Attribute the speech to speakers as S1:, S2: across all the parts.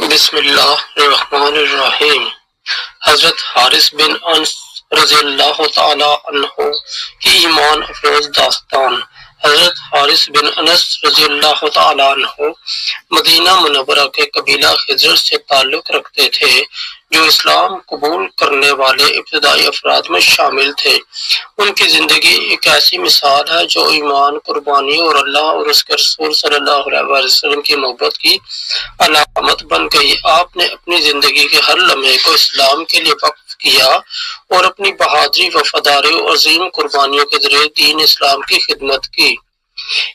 S1: بسم اللہ الرحمن الرحیم۔ حضرت حارث بن انس رضی اللہ تعالی عنہ کی ایمان افروز داستان۔ حضرت حارث بن انس رضی اللہ تعالی عنہ مدینہ منورہ کے قبیلہ خزرج سے تعلق رکھتے تھے، جو اسلام قبول کرنے والے ابتدائی افراد میں شامل تھے۔ ان کی زندگی ایک ایسی مثال ہے جو ایمان، قربانی اور اللہ اور اس کے رسول صلی اللہ علیہ وسلم کی محبت کی علامت بن گئی۔ آپ نے اپنی زندگی کے ہر لمحے کو اسلام کے لیے وقف کیا اور اپنی بہادری، وفاداری اور عظیم قربانیوں کے ذریعے دین اسلام کی خدمت کی۔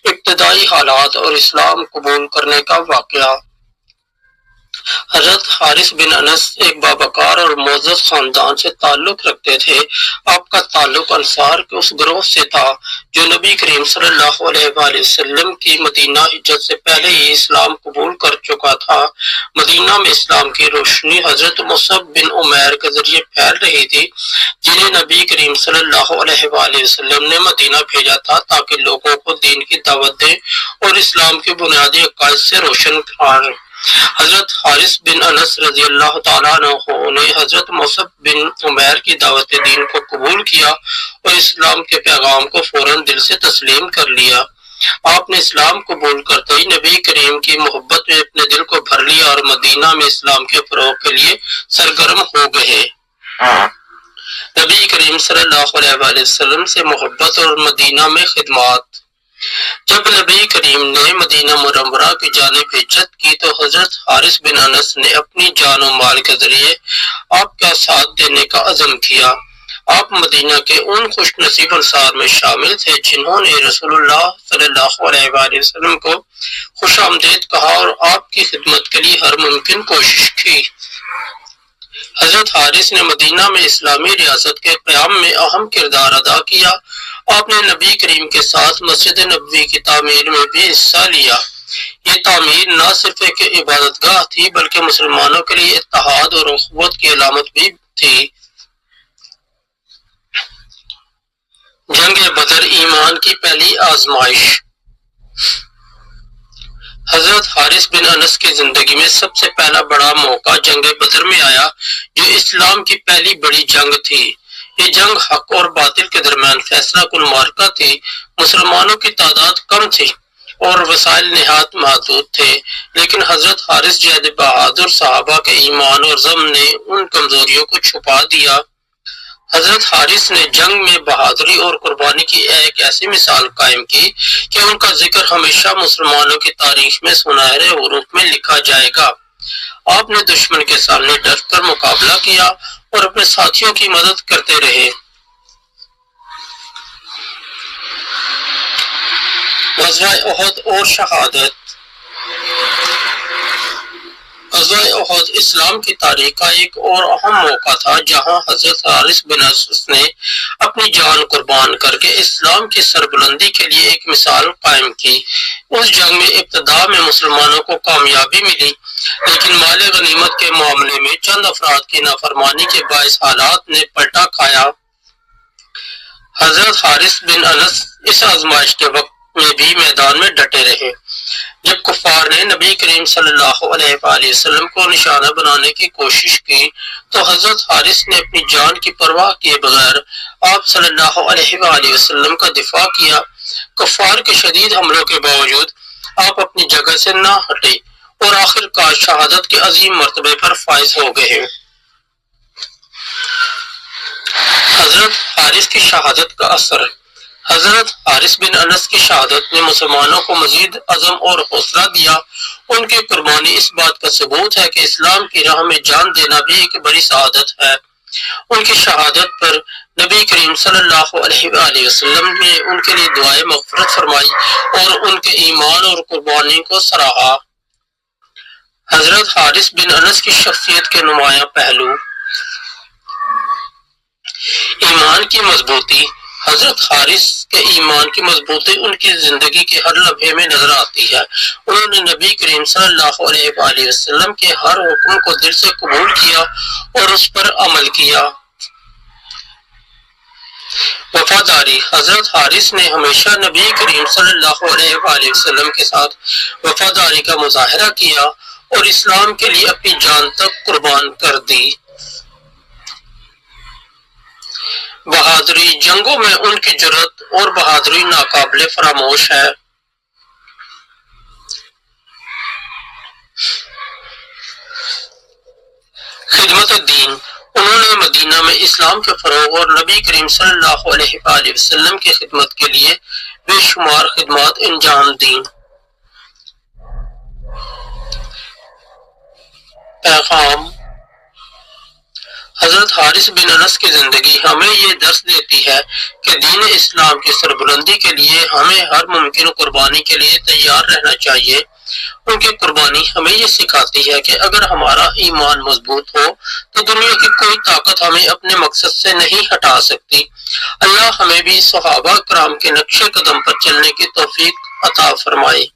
S1: ابتدائی حالات اور اسلام قبول کرنے کا واقعہ۔ حضرت حارث بن انس ایک باوقار اور معزز خاندان سے تعلق رکھتے تھے۔ آپ کا تعلق انصار کے اس گروہ سے تھا جو نبی کریم صلی اللہ علیہ وآلہ وسلم کی مدینہ ہجرت سے پہلے ہی اسلام قبول کر چکا تھا۔ مدینہ میں اسلام کی روشنی حضرت مصعب بن عمیر کے ذریعے پھیل رہی تھی، جنہیں نبی کریم صلی اللہ علیہ وآلہ وسلم نے مدینہ بھیجا تھا تاکہ لوگوں کو دین کی دعوت دیں اور اسلام کی بنیادی عقائد سے روشن کریں۔ حضرت حارث بن انس رضی اللہ تعالیٰ عنہ نے حضرت مصعب بن عمیر کی دعوت دین کو قبول کیا اور اسلام کے پیغام کو فوراً دل سے تسلیم کر لیا۔ آپ نے اسلام قبول کرتے ہی نبی کریم کی محبت میں اپنے دل کو بھر لیا اور مدینہ میں اسلام کے فروغ کے لیے سرگرم ہو گئے۔ نبی کریم صلی اللہ علیہ وآلہ وسلم سے محبت اور مدینہ میں خدمات۔ جب نبی کریم نے مدینہ منورہ کی جانب ہجرت کی تو حضرت حارث بن انس نے اپنی جان و مال کے ذریعے آپ کا ساتھ دینے کا عزم کیا۔ آپ مدینہ کے ان خوش نصیب انصار میں شامل تھے جنہوں نے رسول اللہ صلی اللہ علیہ وآلہ وسلم کو خوش آمدید کہا اور آپ کی خدمت کے لیے ہر ممکن کوشش کی۔ حضرت حارث نے مدینہ میں اسلامی ریاست کے قیام میں اہم کردار ادا کیا۔ آپ نے نبی کریم کے ساتھ مسجد نبوی کی تعمیر میں بھی حصہ لیا۔ یہ تعمیر نہ صرف ایک عبادت گاہ تھی بلکہ مسلمانوں کے لیے اتحاد اور اخوت کی علامت بھی تھی۔ جنگ بدر ایمان کی پہلی آزمائش۔ حضرت حارث بن انس کی زندگی میں سب سے پہلا بڑا موقع جنگ بدر میں آیا، جو اسلام کی پہلی بڑی جنگ تھی۔ یہ جنگ حق اور باطل کے درمیان فیصلہ کن معرکہ تھی۔ مسلمانوں کی تعداد کم تھی اور وسائل نہایت محدود تھے، لیکن حضرت حارث جیسے بہادر صحابہ کے ایمان اور عزم نے ان کمزوریوں کو چھپا دیا۔ حضرت حارث نے جنگ میں بہادری اور قربانی کی ایک ایسی مثال قائم کی کہ ان کا ذکر ہمیشہ مسلمانوں کی تاریخ میں سنہرے حروف میں لکھا جائے گا۔ آپ نے دشمن کے سامنے ڈٹ کر مقابلہ کیا اور اپنے ساتھیوں کی مدد کرتے رہے۔ غزوہ احد اور شہادت۔ غزوہ احد اسلام کی تاریخ کا ایک اور اہم موقع تھا جہاں حضرت حارث بن انس نے اپنی جان قربان کر کے اسلام کی سربلندی کے لیے ایک مثال قائم کی۔ اس جنگ میں ابتدا میں مسلمانوں کو کامیابی ملی، لیکن مال غنیمت کے معاملے میں چند افراد کی نافرمانی کے باعث حالات نے پلٹا کھایا۔ حضرت حارث بن انس اس آزمائش کے وقت میں بھی میدان میں ڈٹے رہے۔ جب کفار نے نبی کریم صلی اللہ علیہ وآلہ وسلم کو نشانہ بنانے کی کوشش کی تو حضرت حارث نے اپنی جان کی پرواہ کیے بغیر آپ صلی اللہ علیہ وآلہ وسلم کا دفاع کیا۔ کفار کے شدید حملوں کے باوجود آپ اپنی جگہ سے نہ ہٹے اور آخر کار شہادت کے عظیم مرتبے پر فائز ہو گئے۔ حضرت حارث کی شہادت کا اثر۔ حضرت حارث بن انس کی شہادت نے مسلمانوں کو مزید عزم اور حوصلہ دیا۔ ان کی قربانی اس بات کا ثبوت ہے کہ اسلام کی راہ میں جان دینا بھی ایک بڑی سعادت ہے۔ ان کی شہادت پر نبی کریم صلی اللہ علیہ وآلہ وسلم نے ان کے لیے دعائے مغفرت فرمائی اور ان کے ایمان اور قربانی کو سراہا۔ حضرت حارث بن انس کی شخصیت کے نمایاں پہلو۔ ایمان کی مضبوطی۔ حضرت حارث کے ایمان کی مضبوطی ان کی زندگی کے ہر لمحے میں نظر آتی ہے۔ انہوں نے نبی کریم صلی اللہ علیہ وآلہ وسلم کے ہر حکم کو دل سے قبول کیا اور اس پر عمل کیا۔ وفاداری۔ حضرت حارث نے ہمیشہ نبی کریم صلی اللہ علیہ وآلہ وسلم کے ساتھ وفاداری کا مظاہرہ کیا اور اسلام کے لیے اپنی جان تک قربان کر دی۔ بہادری جنگوں میں ان کی جرأت اور بہادری ناقابل فراموش ہے۔ خدمت دین، انہوں نے مدینہ میں اسلام کے فروغ اور نبی کریم صلی اللہ علیہ وآلہ وسلم کی خدمت کے لیے بے شمار خدمات انجام دیں۔ پیغام: حضرت حارث بن انس کی زندگی ہمیں یہ درس دیتی ہے کہ دین اسلام کی سربلندی کے لیے ہمیں ہر ممکن قربانی کے لیے تیار رہنا چاہیے۔ ان کی قربانی ہمیں یہ سکھاتی ہے کہ اگر ہمارا ایمان مضبوط ہو تو دنیا کی کوئی طاقت ہمیں اپنے مقصد سے نہیں ہٹا سکتی۔ اللہ ہمیں بھی صحابہ کرام کے نقش قدم پر چلنے کی توفیق عطا فرمائے۔